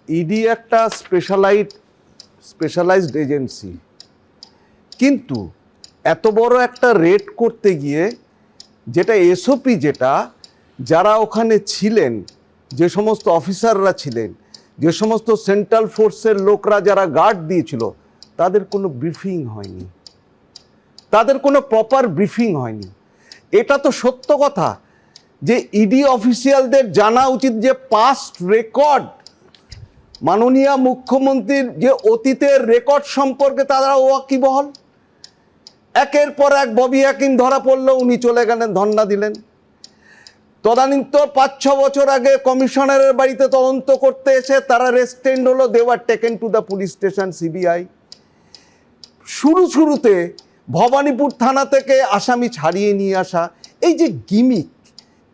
ED একটা specialised agency, কিন্তু এত বড় একটা রেড করতে গিয়ে যেটা এসওপি, যেটা যারা ওখানে ছিলেন, যে সমস্ত অফিসাররা ছিলেন, যে সমস্ত সেন্ট্রাল ফোর্সের লোকরা যারা গার্ড দিয়েছিল, তাদের কোনো ব্রিফিং হয়নি, তাদের কোনো প্রপার ব্রিফিং হয়নি। এটা তো সত্য কথা যে ইডি অফিসিয়ালদের জানা উচিত যে পাস্ট রেকর্ড, মাননীয় মুখ্যমন্ত্রীর যে অতীতের রেকর্ড সম্পর্কে তারা ওয়াকিবহাল। একের পর এক ববি হাকিম ধরা পড়লো, উনি চলে গেলেন, ধর্ণা দিলেন। তদানীন্তন 5-6 বছর আগে কমিশনারের বাড়িতে তদন্ত করতে এসে তারা রেস্টেন্ড হলো, they were taken to the police station, CBI. শুরুতে ভবানীপুর থানা থেকে আসামি ছাড়িয়ে নিয়ে আসা, এই যে গিমিক,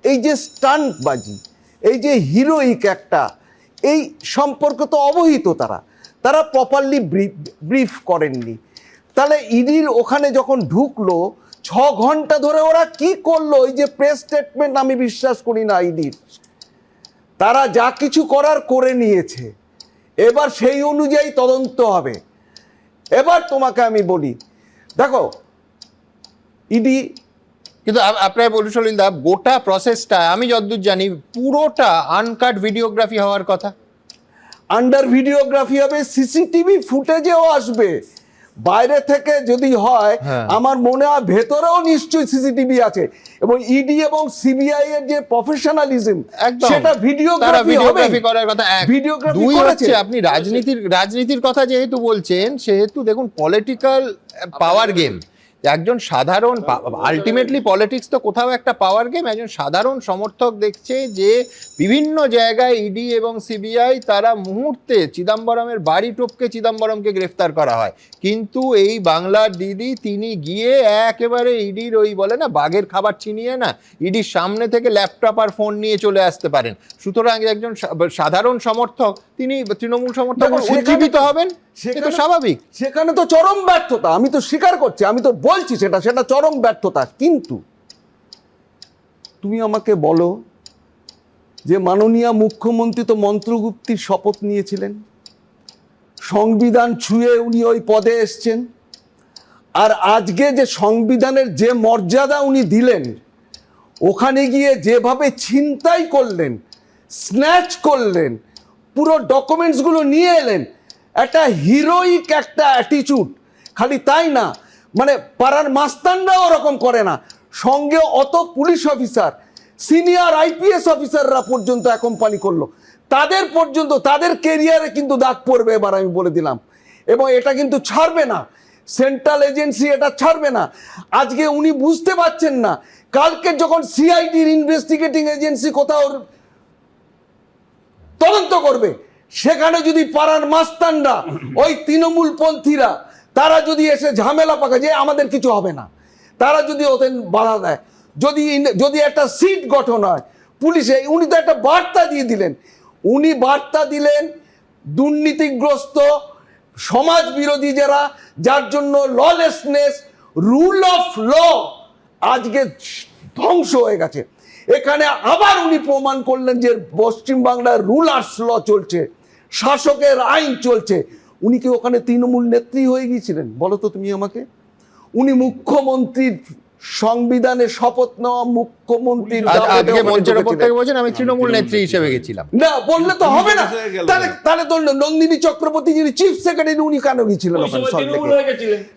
এই যে স্টান্টবাজি, এই যে হিরোইক একটা, এই সম্পর্কে তো অবহিত তারা প্রপারলি ব্রিফ করেননি। তাহলে ইডির ওখানে যখন ঢুকলো 6 ঘন্টা ধরে ওরা কি করলো? এই যে প্রেস স্টেটমেন্ট, আমি বিশ্বাস করি না ইডির। তারা যা কিছু করার করে নিয়েছে, এবার সেই অনুযায়ী তদন্ত হবে। এবার তোমাকে আমি বলি, দেখো ইডি, কিন্তু আপনার বলুন সলিলদা, গোটা প্রসেসটা আমি যতদূর জানি পুরোটা আনকাট ভিডিওগ্রাফি হওয়ার কথা। আন্ডার ভিডিওগ্রাফি হবে, সিসিটিভি ফুটেজেও আসবে। বাইরে থেকে যদি হয়, আমার মনে হয় ভেতরেও নিশ্চয়ই সিসিটিভি আছে, এবং ইডি এবং সিবিআই এর যে প্রফেশনালিজম, সেটা ভিডিওগ্রাফি করার কথা। ভিডিওগ্রাফি করেছে। আপনি রাজনীতির কথা যেহেতু বলছেন, সেহেতু দেখুন পলিটিক্যাল পাওয়ার গেম, একজন সাধারণ, আলটিমেটলি পলিটিক্স তো কোথাও একটা পাওয়ার গেম। একজন সাধারণ সমর্থক দেখছে যে বিভিন্ন জায়গায় ইডি এবং সিবিআই তারা মুহূর্তে চিদম্বরমের বাড়ি টপকে চিদম্বরমকে গ্রেফতার করা হয়, কিন্তু এই বাংলার দিদি তিনি গিয়ে একেবারে ইডির ওই বলে না বাঘের খাবার ছিনিয়ে না, ইডির সামনে থেকে ল্যাপটপ আর ফোন নিয়ে চলে আসতে পারেন। সুতরাং একজন সাধারণ সমর্থক, তিনি তৃণমূল সমর্থক উজ্জীবিত হবেন, সেটা তো স্বাভাবিক। সেখানে তো চরম ব্যর্থতা, আমি তো স্বীকার করছি, আমি তো বলছি সেটা চরম ব্যর্থতা। কিন্তু তুমি আমাকে বলো যে মাননীয় মুখ্যমন্ত্রী তো মন্ত্রগুপ্তির শপথ নিয়েছিলেন, সংবিধান ছুঁয়ে উনি ওই পদে এসছেন, আর আজকে যে সংবিধানের যে মর্যাদা উনি দিলেন, ওখানে গিয়ে যেভাবে ছিনতাই করলেন, স্ন্যাচ করলেন, পুরো ডকুমেন্টসগুলো নিয়ে এলেন, একটা হিরোইক একটা অ্যাটিটিউড। খালি তাই না, মানে পাড়ার মাস্তানরাও ওরকম করে না, সঙ্গে অত পুলিশ অফিসার, সিনিয়র আইপিএস অফিসাররা পর্যন্ত অ্যাকম্পানি করলো, তাদের পর্যন্ত তাদের কেরিয়ারে কিন্তু দাগ পড়বে এবার, আমি বলে দিলাম। এবং এটা কিন্তু ছাড়বে না, সেন্ট্রাল এজেন্সি এটা ছাড়বে না। আজকে উনি বুঝতে পারছেন না, কালকে যখন সিআইডির ইনভেস্টিগেটিং এজেন্সি কোথাও তদন্ত করবে, সেখানে যদি পাড়ার মাস্তানরা, ওই তৃণমূলপন্থীরা, তারা যদি এসে ঝামেলা পাকা যে আমাদের কিছু হবে না, তারা যদি ওদের বাধা দেয়, যদি একটা সিট গঠন হয় পুলিশে, উনি তো একটা বার্তা দিয়ে দিলেন। উনি বার্তা দিলেন দুর্নীতিগ্রস্ত সমাজ বিরোধী যার জন্য ললেসনেস, রুল অফ ল আজকে ধ্বংস হয়ে গেছে। এখানে আবার উনি প্রমাণ করলেন যে পশ্চিমবাংলার রুলার্স ল চলছে, শাসকের আইন চলছে। উনি কি ওখানে তৃণমূল নেত্রী হয়ে গিয়েছিলেন? বলো তো তুমি আমাকে। উনি মুখ্যমন্ত্রীর সংবিধানে শপথ নেওয়া মুখ্যমন্ত্রীর আমি তৃণমূল নেত্রী হিসেবে গেছিলাম না বললে তো হবে না। তাহলে তো নন্দিনী চক্রবর্তী যিনি চিফ সেক্রেটারি, উনি কেন গিয়েছিলেন ওখানে?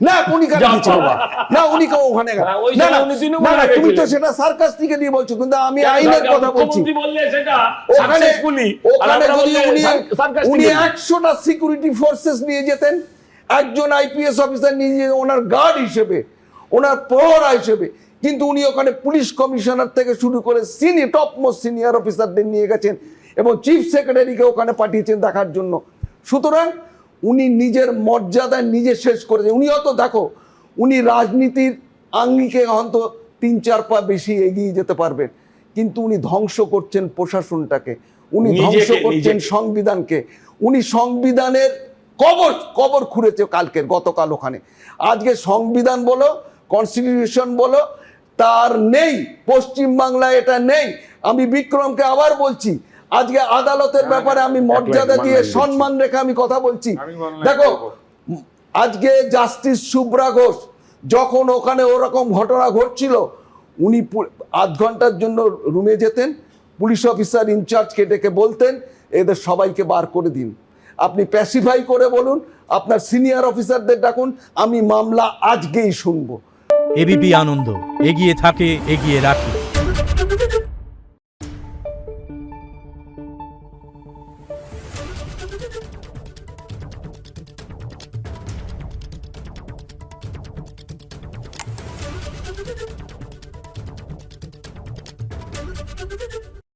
না উনি কেন গিয়েছিলেন না? উনি কেউ ওখানে না, তুমি তো সেটা সার্কাস্টিকে দিয়ে বলছো, কিন্তু আমি আইনের কথা বলছি। ওখানে যদি উনি 100টা সিকিউরিটি ফোর্সেস নিয়ে যেতেন, একজন আইপিএস অফিসার নিয়ে যেতেন ওনার গার্ড হিসেবে, ওনার প্রহরা হিসেবে, কিন্তু উনি ওখানে পুলিশ কমিশনার থেকে শুরু করে টপ মোস্ট সিনিয়র অফিসারদের নিয়ে গেছেন এবং চিফ সেক্রেটারিকে ওখানে পাঠিয়েছেন দেখার জন্য। সুতরাং উনি নিজের মর্যাদা নিজে শেষ করেছেন। উনি হয়তো দেখো, উনি রাজনীতির আঙ্গিকে হয়তো 3-4 পা বেশি এগিয়ে যেতে পারবেন, কিন্তু উনি ধ্বংস করছেন প্রশাসনটাকে, উনি ধ্বংস করছেন সংবিধানকে। উনি সংবিধানের কবর খুঁড়েছে গতকাল ওখানে। আজকে সংবিধান বলো, কনস্টিটিউশন বলো, তার নেই, পশ্চিমবাংলায় এটা নেই। আমি বিক্রমকে আবার বলছি, আজকে আদালতের ব্যাপারে আমি মর্যাদা দিয়ে সম্মান রেখে আমি কথা বলছি। দেখো আজকে জাস্টিস শুভ্রা ঘোষ যখন ওখানে ওরকম ঘটনা ঘটছিল, উনি আধ ঘন্টার জন্য রুমে যেতেন, পুলিশ অফিসার ইনচার্জকে ডেকে বলতেন এদের সবাইকে বার করে দিন, আপনি প্যাসিফাই করে বলুন, আপনার সিনিয়র অফিসারদের ডাকুন, আমি মামলা আজকেই শুনবো। এবিপি আনন্দ, এগিয়ে থাকে, এগিয়ে রাখে।